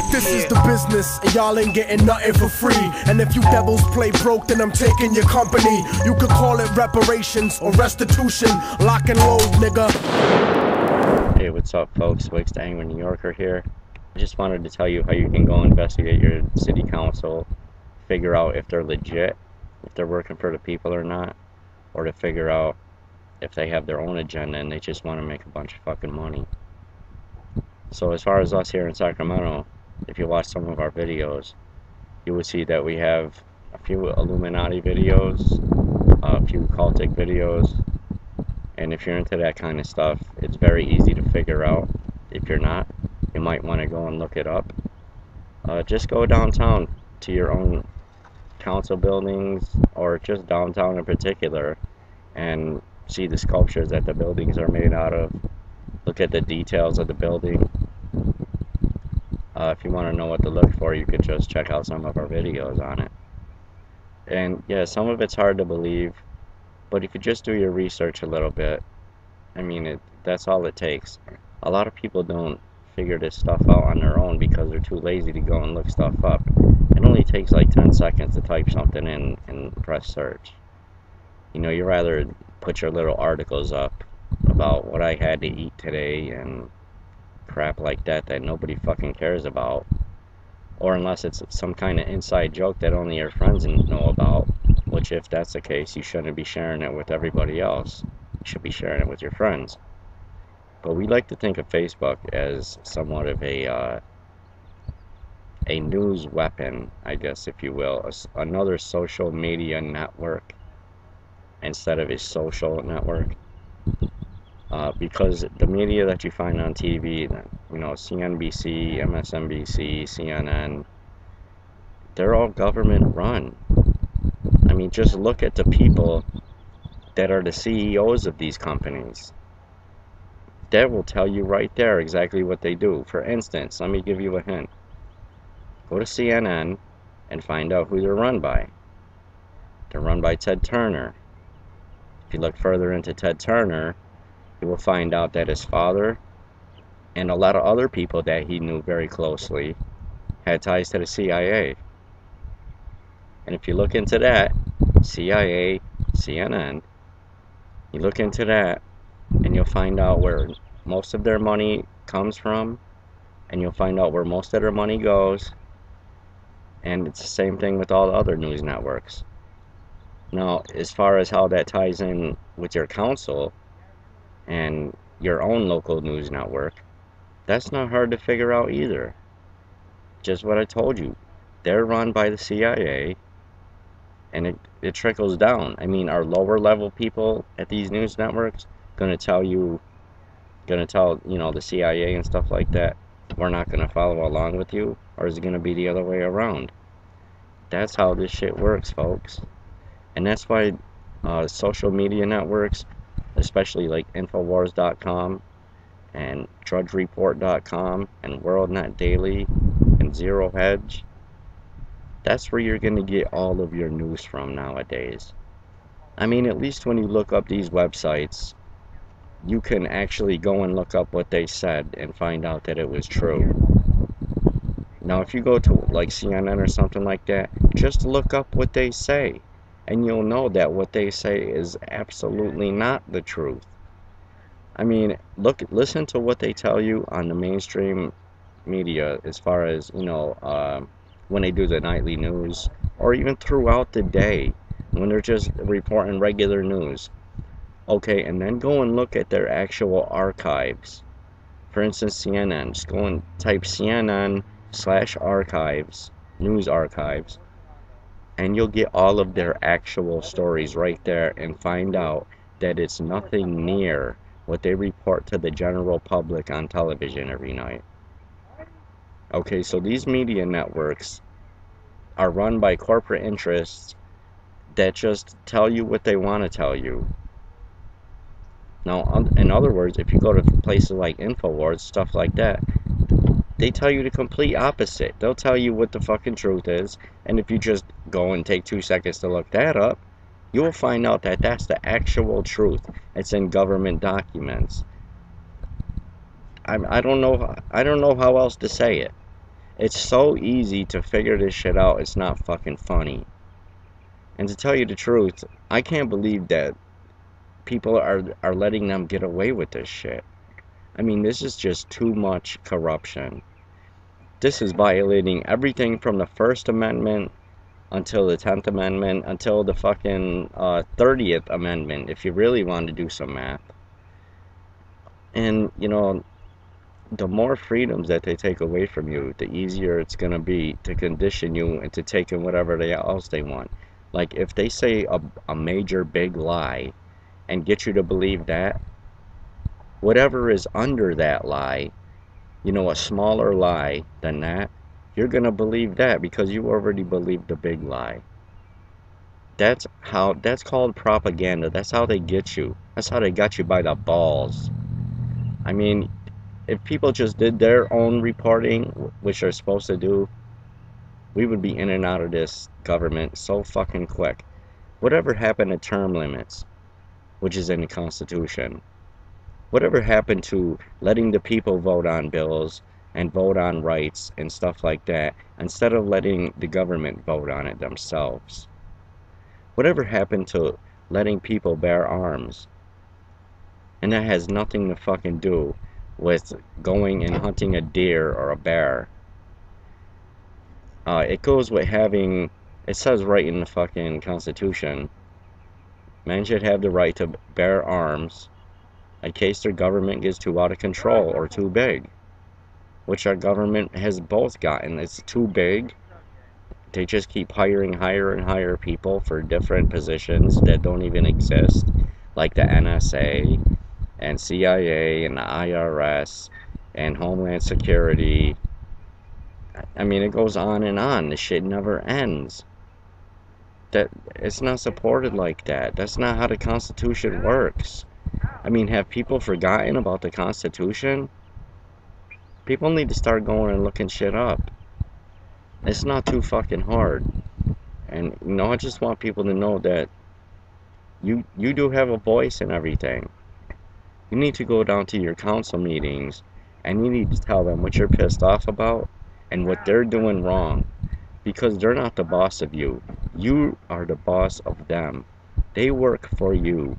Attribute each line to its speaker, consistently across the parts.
Speaker 1: This is the business, and y'all ain't getting nothing for free. And if you devils play broke, then I'm taking your company. You could call it reparations or restitution. Lock and load, nigga.
Speaker 2: Hey, what's up, folks? Wigs the Angry New Yorker here. I just wanted to tell you how you can go investigate your city council, figure out if they're legit, if they're working for the people or not, or to figure out if they have their own agenda and they just want to make a bunch of fucking money. So as far as us here in Sacramento, if you watch some of our videos, you will see that we have a few Illuminati videos, a few cultic videos, and if you're into that kind of stuff, it's very easy to figure out. If you're not, you might want to go and look it up. Just go downtown to your own council buildings, or just downtown in particular, and see the sculptures that the buildings are made out of. Look at the details of the building. If you want to know what to look for, you could just check out some of our videos on it. And yeah, some of it's hard to believe, but if you just do your research a little bit, I mean, that's all it takes. A lot of people don't figure this stuff out on their own because they're too lazy to go and look stuff up. It only takes like 10 seconds to type something in and press search. You know, you rather put your little articles up about what I had to eat today and crap like that nobody fucking cares about, or unless it's some kind of inside joke that only your friends know about, which if that's the case, you shouldn't be sharing it with everybody else. You should be sharing it with your friends. But we like to think of Facebook as somewhat of a news weapon, I guess, if you will, another social media network instead of a social network. Because the media that you find on TV, you know, CNBC, MSNBC, CNN, they're all government run. I mean, just look at the people that are the CEOs of these companies. That will tell you right there exactly what they do. For instance, let me give you a hint. Go to CNN and find out who they're run by. They're run by Ted Turner. If you look further into Ted Turner, you will find out that his father and a lot of other people that he knew very closely had ties to the CIA. And if you look into that, CIA, CNN, you look into that and you'll find out where most of their money comes from, and you'll find out where most of their money goes. And it's the same thing with all the other news networks. Now, as far as how that ties in with your council and your own local news network, that's not hard to figure out either. Just what I told you. They're run by the CIA, and it trickles down. I mean, are lower level people at these news networks gonna tell you know, the CIA and stuff like that, we're not gonna follow along with you? Or is it gonna be the other way around? That's how this shit works, folks. And that's why social media networks, especially like Infowars.com and DrudgeReport.com and WorldNet Daily and Zero Hedge, that's where you're going to get all of your news from nowadays. I mean, at least when you look up these websites, you can actually go and look up what they said and find out that it was true. Now, if you go to like CNN or something like that, just look up what they say, and you'll know that what they say is absolutely not the truth. I mean, listen to what they tell you on the mainstream media as far as, you know, when they do the nightly news, or even throughout the day when they're just reporting regular news. Okay, and then go and look at their actual archives. For instance, CNN. Just go and type CNN/archives, news archives, and you'll get all of their actual stories right there and find out that it's nothing near what they report to the general public on television every night. Okay, so these media networks are run by corporate interests that just tell you what they want to tell you. Now, in other words, if you go to places like Infowars, stuff like that, they tell you the complete opposite. They'll tell you what the fucking truth is, and if you just go and take 2 seconds to look that up, you will find out that that's the actual truth. It's in government documents. I don't know. I don't know how else to say it. It's so easy to figure this shit out. It's not fucking funny. And to tell you the truth, I can't believe that people are letting them get away with this shit. I mean, this is just too much corruption. This is violating everything from the First Amendment until the 10th Amendment, until the fucking 30th Amendment, if you really want to do some math. And, you know, the more freedoms that they take away from you, the easier it's going to be to condition you into taking whatever else they want. Like, if they say a major big lie and get you to believe that, whatever is under that lie, you know, a smaller lie than that, you're going to believe that because you already believed the big lie. That's called propaganda. That's how they get you. That's how they got you by the balls. I mean, if people just did their own reporting, which they're supposed to do, we would be in and out of this government so fucking quick. Whatever happened to term limits, which is in the Constitution? Whatever happened to letting the people vote on bills and vote on rights and stuff like that, instead of letting the government vote on it themselves? Whatever happened to letting people bear arms? And that has nothing to fucking do with going and hunting a deer or a bear. It goes with having, it says right in the fucking Constitution, men should have the right to bear arms in case their government gets too out of control or too big. Which our government has both gotten. It's too big. They just keep hiring higher and higher people for different positions that don't even exist, like the NSA and CIA and the IRS and Homeland Security. I mean, it goes on and on. The shit never ends. That it's not supported like that. That's not how the Constitution works. I mean, have people forgotten about the Constitution? People need to start going and looking shit up. It's not too fucking hard. And, you know, I just want people to know that you do have a voice in everything. You need to go down to your council meetings and you need to tell them what you're pissed off about and what they're doing wrong. Because they're not the boss of you. You are the boss of them. They work for you.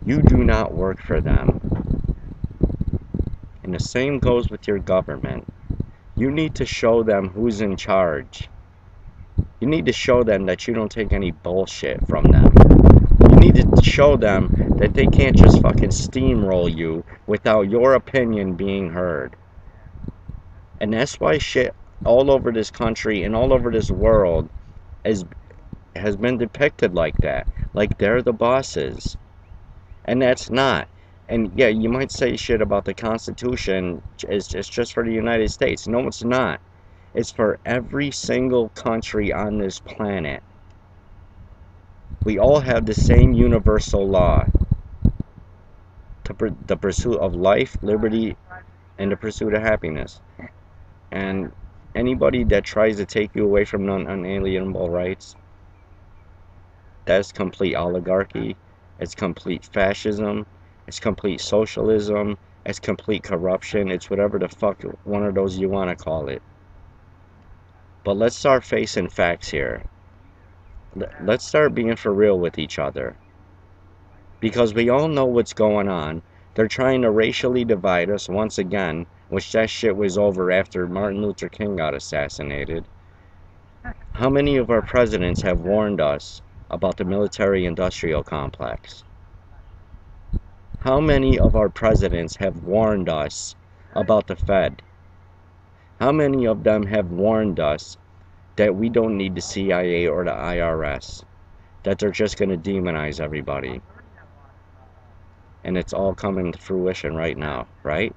Speaker 2: You do not work for them. And the same goes with your government. You need to show them who's in charge. You need to show them that you don't take any bullshit from them. You need to show them that they can't just fucking steamroll you without your opinion being heard. And that's why shit all over this country and all over this world has been depicted like that. Like they're the bosses. And that's not. And yeah, you might say shit about the Constitution, it's just for the United States. No, it's not. It's for every single country on this planet. We all have the same universal law. The pursuit of life, liberty, and the pursuit of happiness. And anybody that tries to take you away from non-unalienable rights, that's complete oligarchy. It's complete fascism. It's complete socialism. It's complete corruption. It's whatever the fuck one of those you want to call it. But let's start facing facts here. Let's start being for real with each other. Because we all know what's going on. They're trying to racially divide us once again, which that shit was over after Martin Luther King got assassinated. How many of our presidents have warned us about the military-industrial complex? How many of our presidents have warned us about the Fed? How many of them have warned us that we don't need the CIA or the IRS? That they're just going to demonize everybody? And it's all coming to fruition right now, right?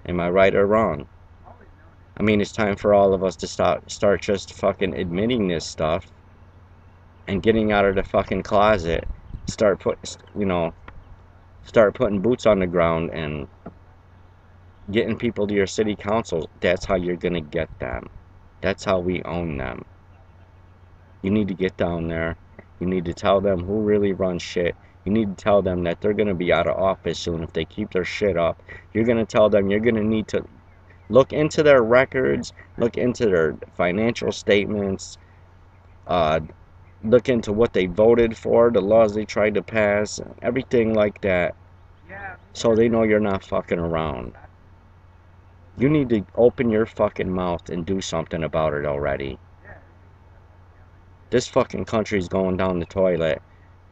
Speaker 2: Am I right or wrong? I mean, it's time for all of us to start just fucking admitting this stuff and getting out of the fucking closet. Start putting boots on the ground and getting people to your city councils. That's how you're gonna get them. That's how we own them. You need to get down there. You need to tell them who really runs shit. You need to tell them that they're going to be out of office soon if they keep their shit up. You're going to tell them you're going to need to look into their records, look into their financial statements, look into what they voted for, the laws they tried to pass, everything like that, so they know you're not fucking around. You need to open your fucking mouth and do something about it already. This fucking country's going down the toilet,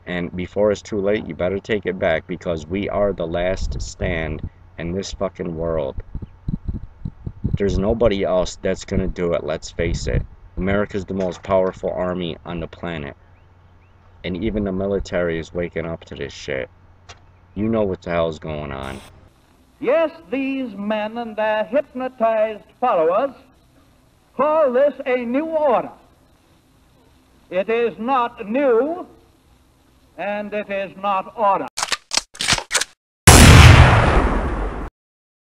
Speaker 2: and before it's too late, you better take it back, because we are the last stand in this fucking world. There's nobody else that's gonna do it, let's face it. America's the most powerful army on the planet. And even the military is waking up to this shit. You know what the hell's going on.
Speaker 3: Yes, these men and their hypnotized followers call this a new order. It is not new, and it is not order.